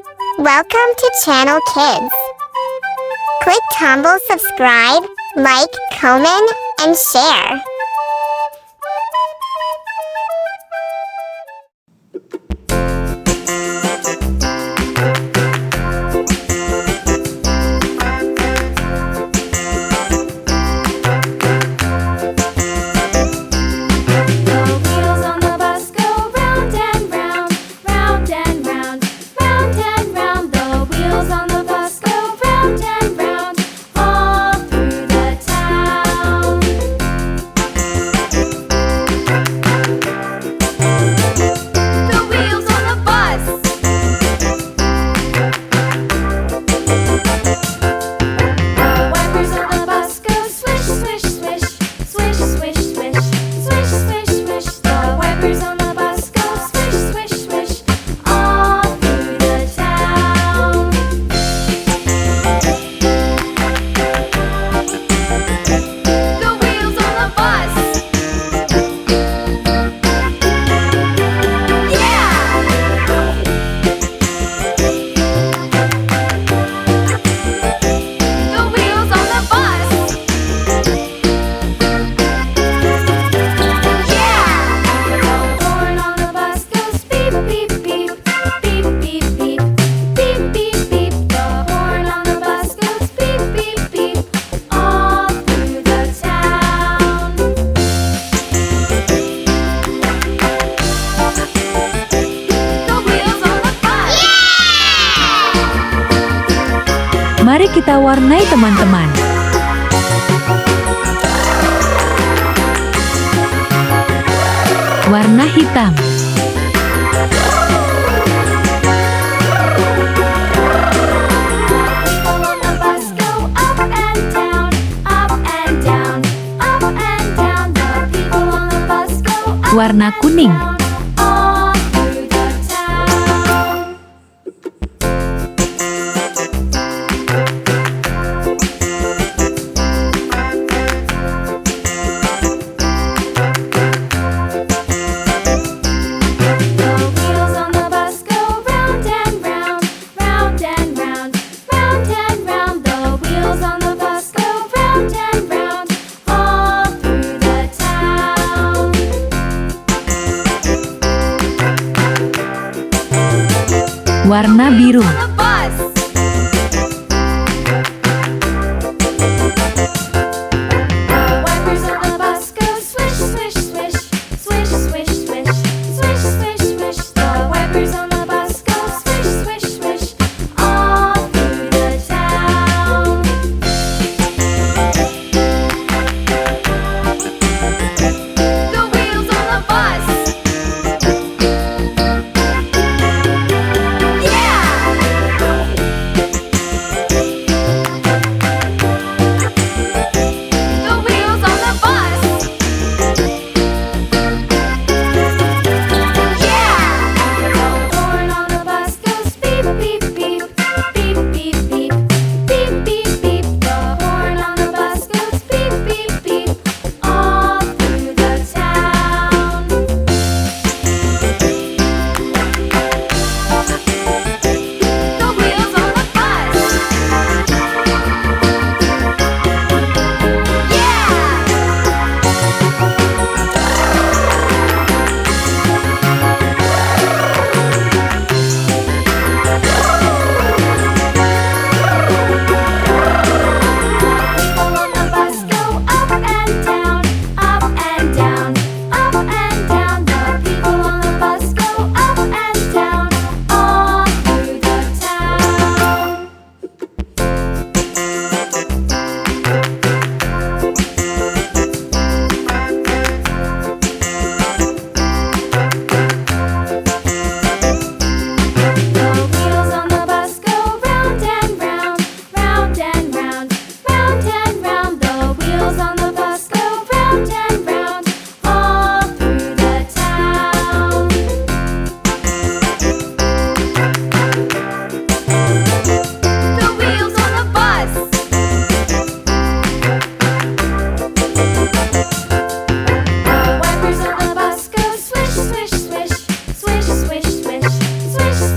Welcome to Channel Kids. Click tombol subscribe, like, comment, and share. Mari kita warnai teman-teman. Warna hitam. Warna kuning. Warna biru.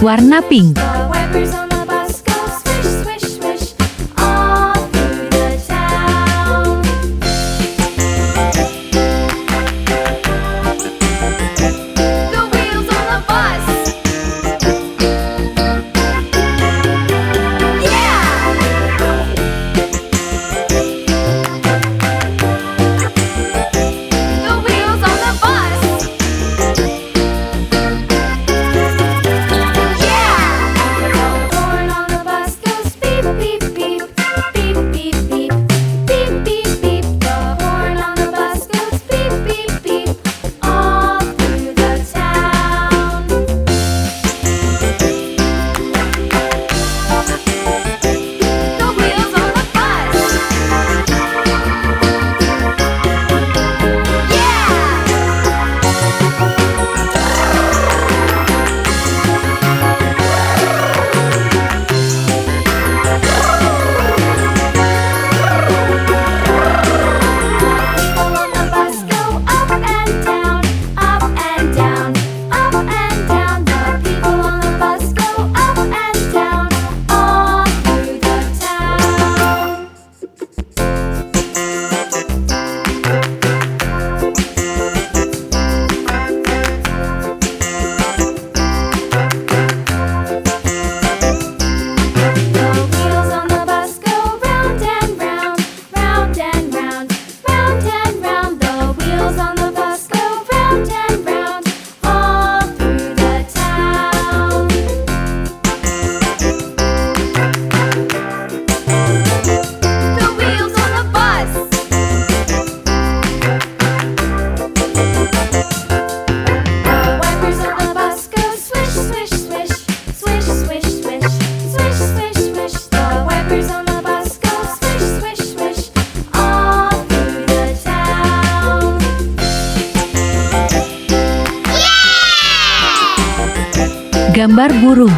Warna pink. The wipers on the bus go swish, swish, swish all through the town. The wheels on the bus. Yeah! The wheels on the bus. Yeah! The horn on the bus goes beep, beep, beep, beep, beep, beep, beep, beep, beep. The horn on the bus goes beep, beep, beep, all through the town. The wheels on the bus. Yeah! People on the bus go up and down, up and down, up and down. The people on the bus go up and down, all through the town. The wheels on the bus go round and round, round and round, round and round. The wheels on the bus go round and round, all through the town. The wheels on the bus. The wipers on the bus go swish, swish, swish, swish, swish, swish, swish, swish, swish. The wipers on the bus go swish, swish, swish, all through the town. Yeah! Gambar burung.